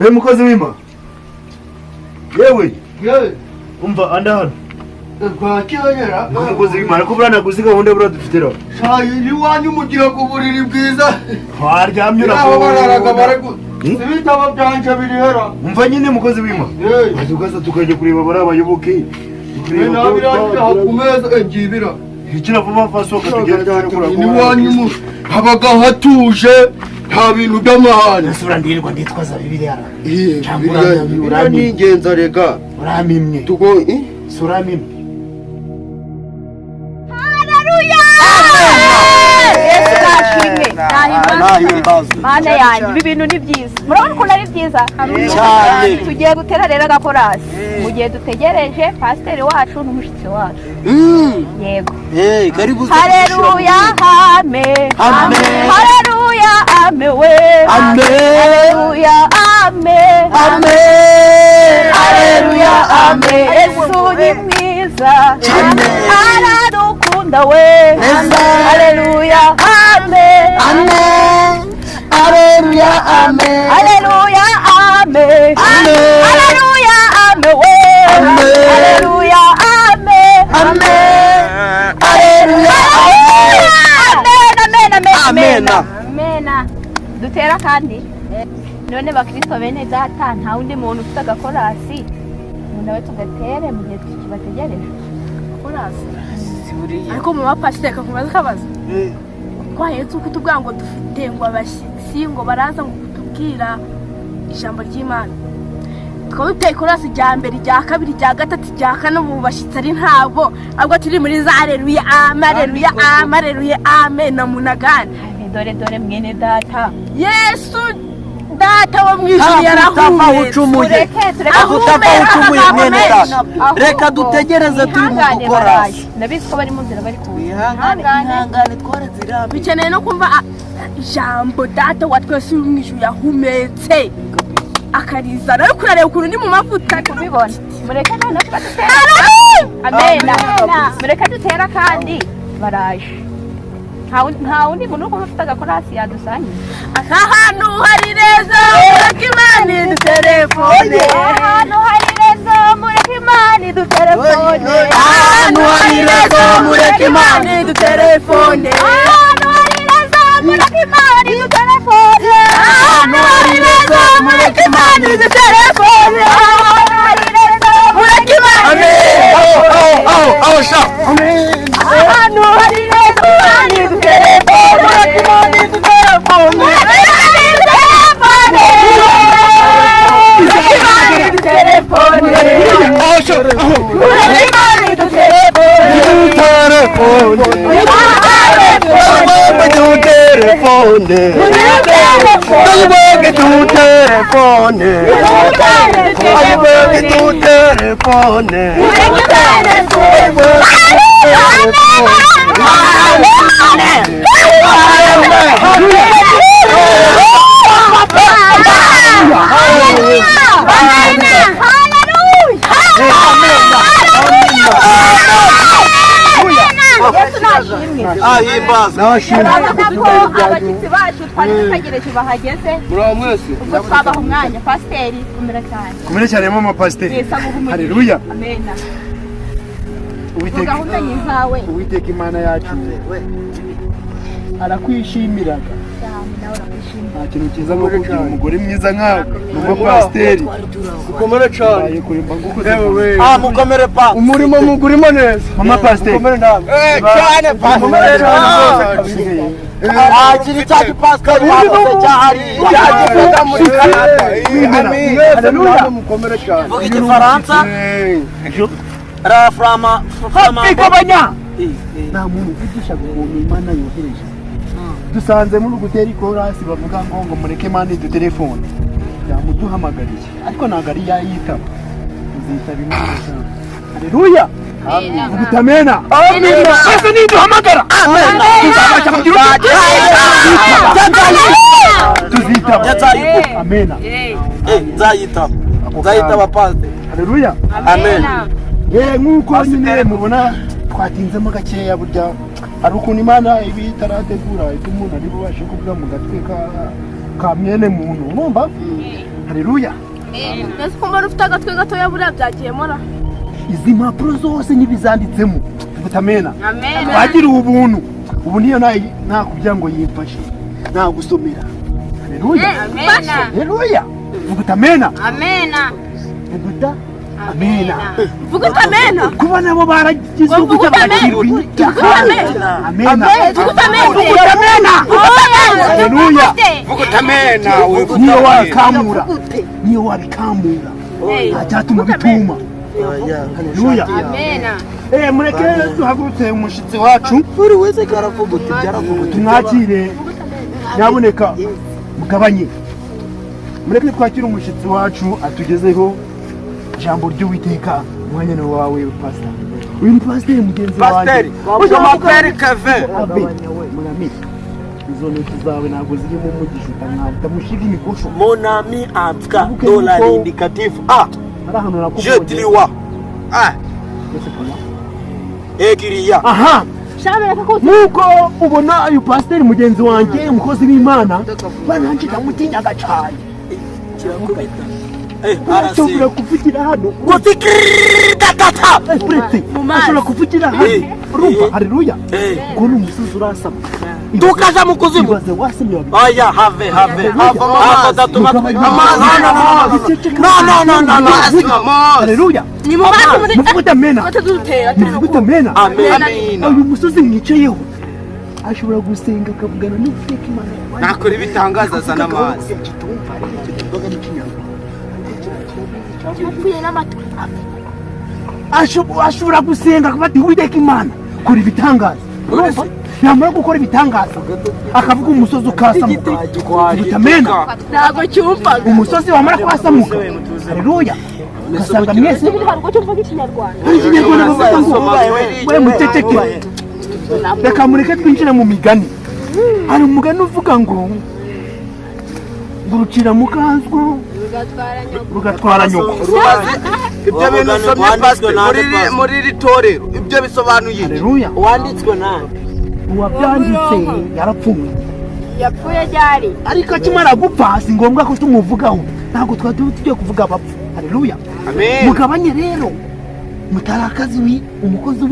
Wewe mukozi w'Imana. Yewe. Yewe. Umva anda hano. Kwa cyonyera. Mukozi w'Imana ko burana gusiga hunde bro dufitero. Shayi ni wanyu mugira ku buriri bwiza. Haryamye urako. Bararaga baragu. Ibitabo byanje birihera. Umva nyine mukozi w'Imana. Azugaza tukaje kureba bara abayoboke. Kureba birashaka kumeza ngibira. Hikira vuba fasoka tugenda kuraba. Ni wanyu habaga hatuje. Nta bintu by'amahane. Nasura ndirirwa nditwaza Bibiliya. Bibiliya ni ingenzi rega. Uramimwe. Tugo suramimwe. Haleluya! Yesu nashimwe. Mana yanjye ibi bintu ni byiza. Murabona ukuntu ari byiza? Cyane. Tugiye gutera rero agakorasi. Mu gihe dutegereje pasiteri wacu n'umushitsi wacu. Yego. Karibu. Haleluya, amen. Amen. Haleluya, amen we. Amen. Haleluya, amen. Amen. Haleluya, amen. Yesu ni mwiza. Aradukunda we. Haleluya, amen. Amen. Haleluya, amen. Haleluya, amen. Haleluya, amen we. Haleluya, amen. Amen. Haleluya. Amen. Amen. Dutera kandi none bakristo bene data nta wundi muntu ufite agakorasi nawe tugatere mu gihe tukibategereje korasi ariko mu bapasiteri kakubaza kabaza twahetse uko tubwira ngo dufite ngo abashyitsi ngo baraza ngo kutubwira ijambo ry'Imana twaba duteye korasi rya mbere rya kabiri rya gatatu rya kane mu bashyitsi ari ntabo ahubwo turi muri za haleluya haleluya haleluya amen na munagane dore mwene data Yesu data wo mwijuru yarahumetse reka dutegereze turi mu korasi ndabizi ko bari mu nzira bari ihangane twarazira bikeneye no kumva ijambo data wa twese uri mwijuru yahumetse akarizana ariko urareba ukuntu ni mu mavuta kubibona mureke noneho tubatera amen mureke dutera kandi baraje nta wundi muntu uko ufite agakorasi yadusangiye ahantu hari rezo mureke Imana idutelefone ahantu hari rezo mureke Imana idutelefone ahantu hari rezo mureke Imana idutelefone ahantu hari rezo mureke Imana idutelefone ahantu hari rezo mureke Imana idutelefone ahantu hari rezo mureke Imana ahantu hari rezo Imana idutelefone mureke Imana idutelefone abashyitsi bacu twari dutegereje bahageze ubwo twabaha umwanya pasiteri kumera cyane mama pasiteri haleluya amena Uwiteka Uwiteka Imana yacu arakwishimiraga nta kintu cyiza nko kugira umugore mwiza nkawe mama pasiteri Ukomere cyane. mukomere pa Umurimo mugurimo neza. mama pasiteri Cyane pasiteri akiri cyane pasiteri wakoze cyahari. Yagifata muri Canada. Haleluya. Mukomere cyane. vuga igifaransa Raframa ikobanya nta muntu uvugisha ngo Imana yohereje dusanze muri gutera ikorasi bavuga ngo mureke Imana idutelefone yamuduhamagariye ariko ntabwo ari yayitaba uzitaba Imana cyane haleluya ubutamena amina ese niduhamagara tuzabasha kugira tuzitaba amena nzayitaba pasiteri. haleluya Amen. nk'uko nyine mubona twatinzemo gakeya burya hari ukuntu Imana iba itarategura ibyo umuntu ari bubashe kuvuga mu gatwe ka mwene muntu urumva haleluya. Nese kumva ufite agatwe gatoya buriya byagiye mora. Izi mpapuro zose nibizanditsemo ubutamena Amen. wagira ubuntu ubu niyo nta kugira ngo yimfashe nta gusomera. Haleluya. Amen. Haleluya. Ubutamena Amen. ubuta amena. Vuguta amena. Kuba nabo baragize Vuguta amena. amena. Vuguta amena. Haleluya. Vuguta amena. Niyo wakamura. Niyo wabikamura. Acyatuma bituma. Haleluya. Amen. Mureke duhagurutse umushitsi wacu. Buri wese karavuguta byaravuguta. Tumwakire. Nyaboneka mugabanye. Mureke twakire umushitsi wacu atugezeho ijambo ry'Uwiteka. Umwanya wawe pastor. Uyu ni pastor mugenzi wanjye. Ujo maperi Kevin. Munami. Izo ntoki zawe ntabwo zirimo umugisha utamushiga imikosho. Mon ami Africa dollar indicatif. Je triwa. Egiriya. Aha. Nuko ubona uyu pastor mugenzi wanjye umukozi w'Imana bananje ndamutinyaga cyane. Kirakubita. Ashobora kuvugira hano. Tata. Ashobora kuvugira hano. Urumva haleluya. Ngo ni umusozi urasama. Tukaza mu kuzimu. Ibaze wasemye. Oya have. No. Haleluya. Ni mu mazi muri. Muvuguta amena. Batadutera. Muvuguta amena. Amen. Uyu musozi mwicayeho ashobora gusenga akavugana n'Uwiteka Imana. Nakora ibitangaza azana amazi. Yapfuye n'amatwi. Ashobora gusenga akabati Uwiteka Imana kora ibitangaza. Yamara gukora ibitangaza akavuga umusozi ukasamuka. Ubutamena. Ntago cyumvaga. Umusozi wamara kwasamuka. Haleluya. Gasanga mwese Ntabwo cyumvaga ikinyarwanda. ikinyarwanda bavuga ngo we muceceke. Reka mureke twinjire mu migani. Hari umugani uvuga ngo gurucira mukanzwo rugatwara nyoko. Ibyo bintu somye pastor muri iri torero. Ibyo bisobanuye. Haleluya. Wanditswe nande? Uwabyanditse yarapfuye. Yapfuye ryari? Ariko akimara gupfa si ngombwa ko tumuvugaho. Ntabwo tujye kuvuga abapfu. Haleluya. Amen. Mugabanye rero mutarakazi umukozi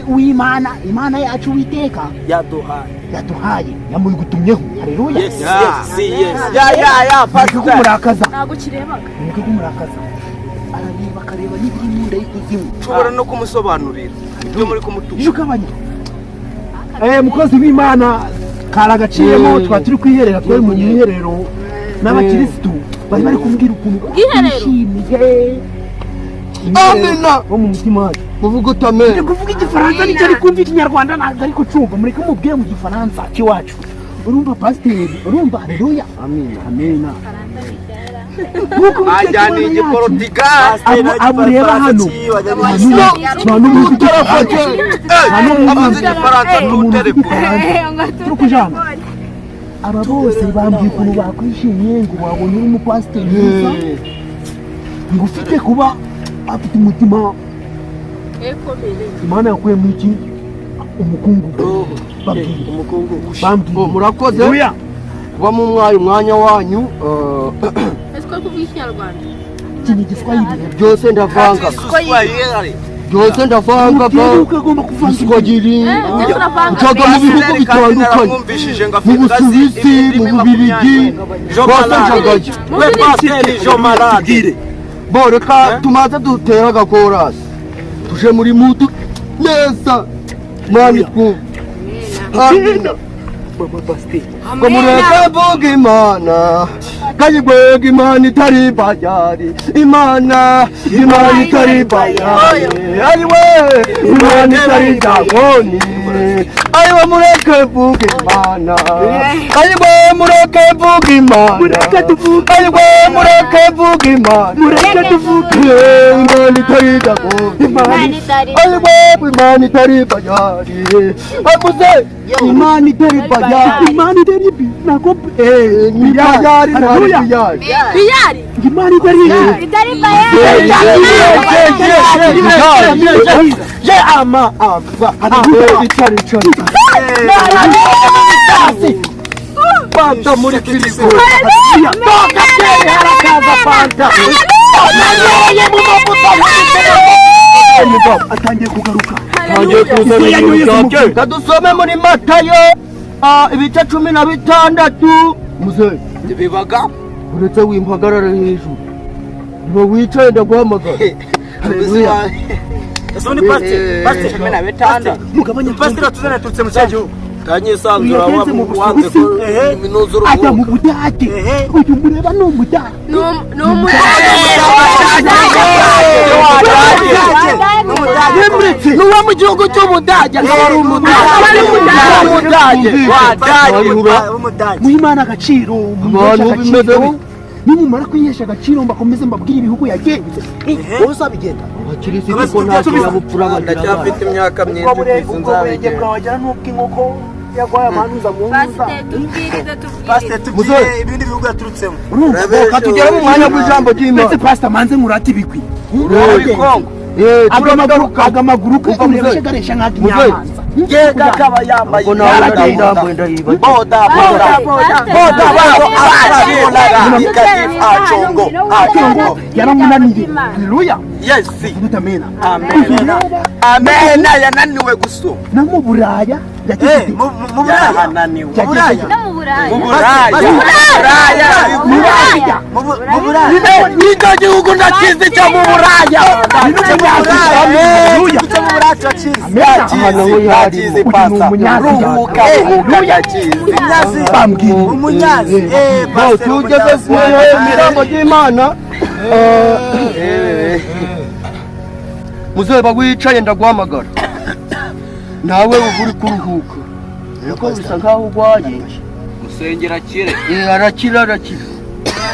w'Imana, Imana yacu Uwiteka yaduhaye yamugutumyeho. Haleluya. Yes. Ya pastor. Kumurakaza. Ntago kirebaga. Niko kumurakaza. Arareba akareba n'ibiri mu nda y'ikuzimu. Ushobora no kumusobanurira ibyo muri kumutuka. Jukabanye. Mukozi w'Imana karagaciyemo twa turi kwiherera twe mu mwiherero n'abakirisitu bari kumbwira ukuntu bishimiye. Amina. Wo mu mutima wacu. Muvuguta amena. Ndi kuvuga igifaransa nicyo ari kumva ikinyarwanda ntabwo ari kucumva. Mureke mubwire mu gifaransa cy'iwacu. Urumva pasiteri? Urumva? Haleluya. Amina. Ajyana igiporotigali. Amureba hano. Abantu muzi igifaransa. Abazi igifaransa n'utelefone. Turi kujana. Aba bose bambwiye ukuntu bakwishimiye ngo wabonye uri umupasiteri mwiza. Ngo ufite kuba afite umutima. Imana yakuye mu iki? Umukungugu. Bambwiye. Murakoze. Kuba mu mwanya wanyu. Ese ko kuvuga ikinyarwanda? Iki ni Igiswahili. Byose ndavanga. Byose ndavanga Igiswahili. Ncaga mu bihugu bitandukanye. Mu Busuwisi, mu Bubiligi. Bose njagayo. We pasiteri Jo Malade. Bo reka tumaze dutera agakorasi. Tuje muri mutu neza. Mwami twumva. Amina. Ngo mureke mvuga Imana. Kayibwega Imana itari bayari. Imana itari bayari. Ayiwe Imana itari dagoni. Ayiwe mureke mvuga Imana. Ayiwe mureke mvuga Imana. Ayiwe mureke mvuga Imana. Mureke tuvuge. Imana itari dagoni. Ayiwe Imana itari bayari. Amuze Imana itari bayari. Imana itari nako bayari Haleluya. Biyari. Imana itari Itari bayari. Je ama ava itari fanta muri firigo kapiteni harakaza fanta nanyoye mu mavuta atangiye kugaruka kadusome muri Matayo ibice 16 muzehe bibaga uretse wimpagarara hejuru niba wicaye ndaguhamagara Soni pastor mugabanya pastor tuzana tutse mu cyagihugu kanyisanzura wa wanze ko minuzuru ajya mu budage uyu mureba no budage nuwa mu gihugu cy'Ubudage ngabari umudage muhimana agaciro nimumara kwihesha agaciro mbakomeze mbabwire ibihugu yagenze wowe bigenda abakirisi ko nta kinyabupfura ndacyafite imyaka myinshi sinzabege bwajya n'ubwo inkoko yagwaye amanuza mu nza pastor tubwire ibindi bihugu yaturutsemo urumva tugera mu mwanya w'ijambo ry'Imana ndetse pastor manze murati ibigwi Kongo agamaguru kumushegaresha nk'akinyamanza ngega kaba yambaye boda achongo yaramunaniye haleluya yes utamena amen yananiwe gusoma na mu buraya mu buraya hananiwe mu buraya nicyo gihugu ndakizi cyo mu buraya tugeze ku mirambo ry'Imana muzehe bagwicaye ndaguhamagara nawe uri kuruhuka ariko bisa nkaho urwaye musengera kire arakira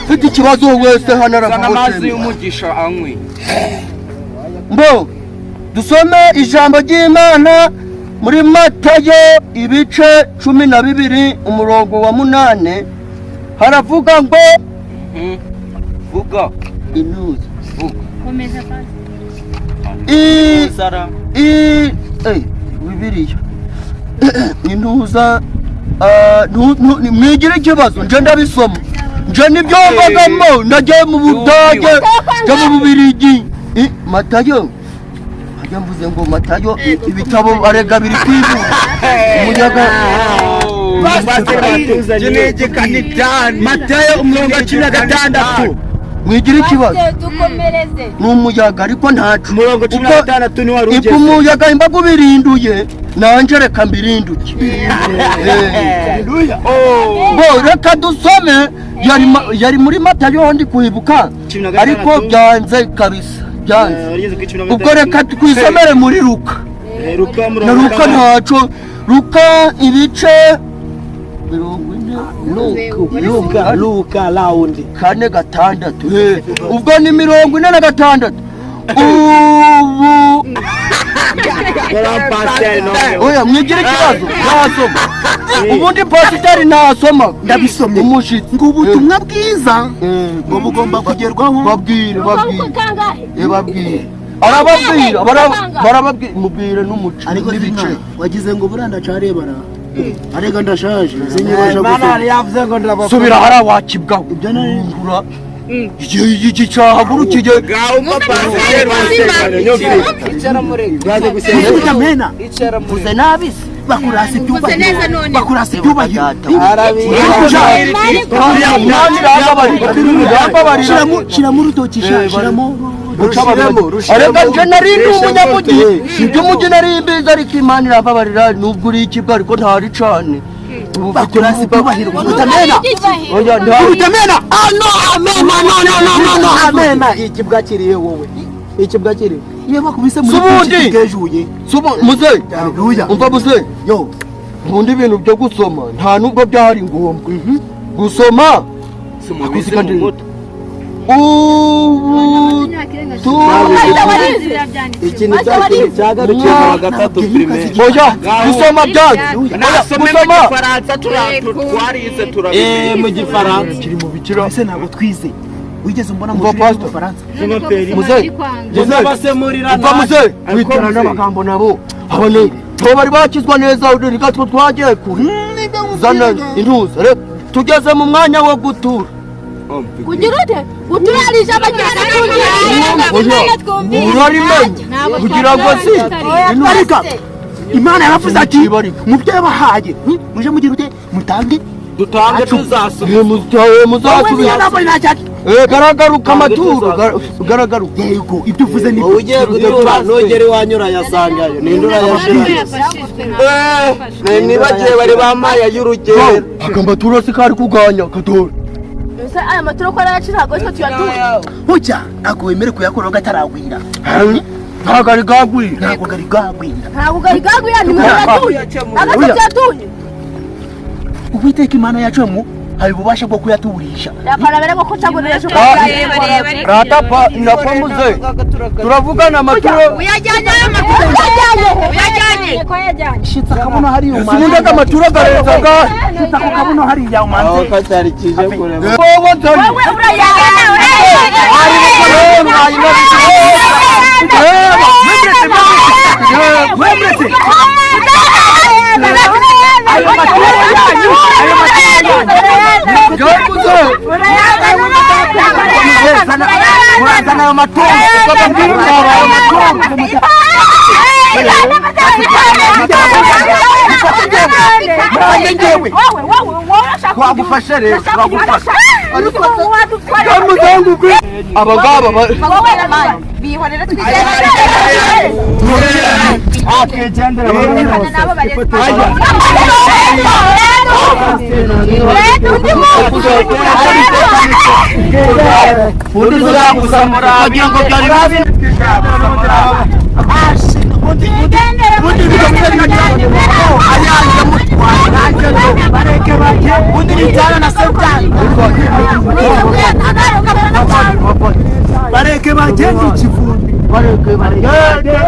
ufite ikibazo wese hano aravuga amazi y'umugisha anywe mbo dusome ijambo ry'Imana muri Matayo ibice 12 umurongo wa 8 haravuga ngo vuga inuza komeza pastor Bibiliya intuza mwigire ikibazo nje ndabisoma nje nibyo mbagamo ndagiye mu Budage njya mu Bubiligi Matayo ajya mvuze ngo Matayo ibitabo arega biri kwibu umuyaga Matayo umurongo 16 mwigira ikibazo n'umuyaga ariko ntacu umurongo 16 ni wari ugeze umuyaga imbago birinduye nanje reka mbirinduke haleluya reka dusome yari muri Matayo ndi kuhibuka ariko byanze kabisa byanze ubwo reka twisomere muri Luka ntaco Luka ibice Luka laundi 4:6 ubwo ni 46 ubu oya mwigire ikibazo nasoma ubundi pasiteri nasoma ndabisomye umushitsi ngo ubutumwa bwiza ngo bugomba kugerwaho babwire barababwira mubwire n'umuco ariko n'ibice wagize ngo buranda carebara arega ndashaje sinyibasha gusoma subira hara wakibwa ibyo nari iki cyahagurukiye utamena uze nabise bakurasa ibyubahiro shiramo urutoki shiramo arega nje narindi umunyamugi ibyo umugi narimbiza ariko Imana irababarira nubwo uri ikibwa ariko ntari cane bakurasa ibyubahiro utamena amena ikibwa kiriye wowe ikibwa kiriye iyo bakubise muri kejuye muze umva muze yo ubundi ibintu byo gusoma nta nubwo byari ngombwa gusoma akuzika ndi ikintu cyagarukiye mu gatatu primaire oya gusoma byanze gusoma Faransa twarize turabizi mu gifaransa kiri mu bikira ese ntabwo twize wigeze mbona mu Faransa muze basemurira muze witana n'amagambo nabo abone bari bakizwa neza reka twagiye kure zana intuza tugeze mu mwanya wo gutura. kugira ute guturarije urarimenye kugira ngo si barika Imana yaravuze ati mubyeyi bahaye muje mugira ute mutange dutange tuzasubira muzasubira garagaruka amaturo garagaruka yego ibyo uvuze ni ugiye gutura nogere wanyura yasangayo nindura yashira nibagiye bari bamaye y'urugero akamaturo sikari kuganya kadore aya maturo ko aracira go cyo tuyatura hoja nako wemere kuyakora gataragwira ntabwo ari gagwira ntabwo gari gagwira ni muratuye agato cyatunye Uwiteka Imana yacu mu hari ububasha bwo kuyaturisha yakora bere ko cagurira cyo rata pa napamuze turavugana amaturo uyajyanye ko yajyanye shitsa kabuno hari yo simunga amaturo garenzaga shitsa ko kabuno hari ya umanze ko cyari kije kure wowe ntari wewe urayajyanye twagufasha rero twagufasha abagaba bihorera twigeze bareke bagende ikivumbi bareke bagende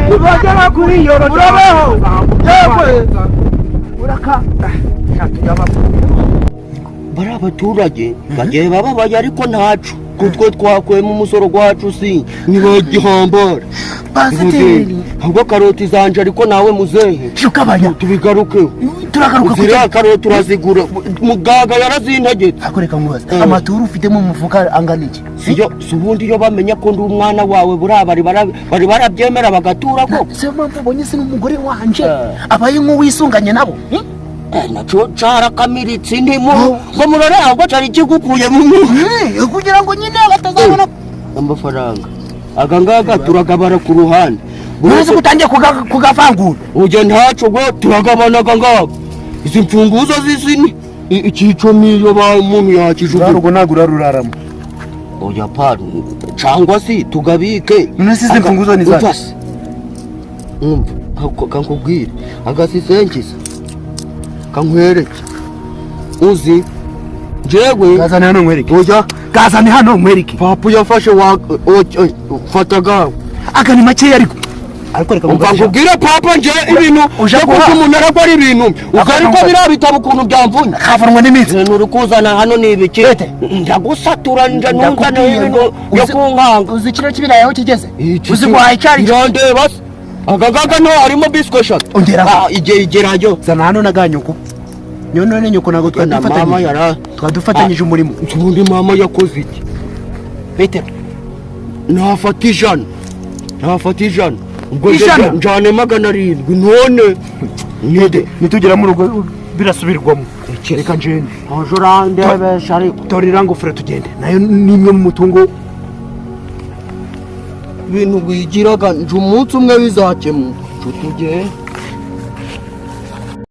nibagera kuri iyo rodobeho yewe uraka bari abaturage bagiye bababaye ariko ntacu kutwe twakwema umusoro gwacu si nibagihambara pasiteri ahubwo karoti zanje ariko nawe muzehe shukabanya tubigaruke turagaruka kuzira karoti turazigura mugaga yarazintegetse akoreka mubaza amaturu ufite mu mufuka angana iki siyo subundi iyo bamenya ko ndi umwana wawe bari barabyemera bagatura ko se mpamvu ubonye se n'umugore wanje abaye nk'uwisunganye nabo naco carakamiritse ndimo ngo murore ahubwo cari kigukuye mu kugira ngo nyine batazabona amafaranga aga ngaga turagabara ku ruhande bose kutangiye kugavangura uje ntaco go turagabanaga ngaga izi mfunguzo zisini ikico niyo ba umuntu yakijuga rugo nagura ruraramo oya pari cangwa si tugabike nasize mfunguzo nizasi kankubwire agasisengiza kankwereke uzi jewe gazane hano nkwereke oya gazane hano nkwereke papu yafashe fataga aka ni make ariko reka nkubwire papa nje ibintu uje kuko umuntu aragwa ari ibintu ukariko birabitaba ukuntu byamvunye kavanwa n'imitsi nuri kuzana hano ni ibiki ndagusatura nje nuzana ibintu yo kunkanga uzi ikiro cy'ibirayi aho kigeze uzi guhaha icyari irandeba agagaga no harimo bisco eshatu ongera igerayo zana hano naganyuko none nyuko nago twadufatanyije umurimo ubundi mama yakoze iki Petero nafata ijana ubwo ijana njane 700 none nitugera mu rugo birasubirwamo reka njene hojora ndebesha ariko torira ngo fure tugende nayo nimwe mu mutungo ibintu wigiraga nje umunsi umwe bizakemuka tugende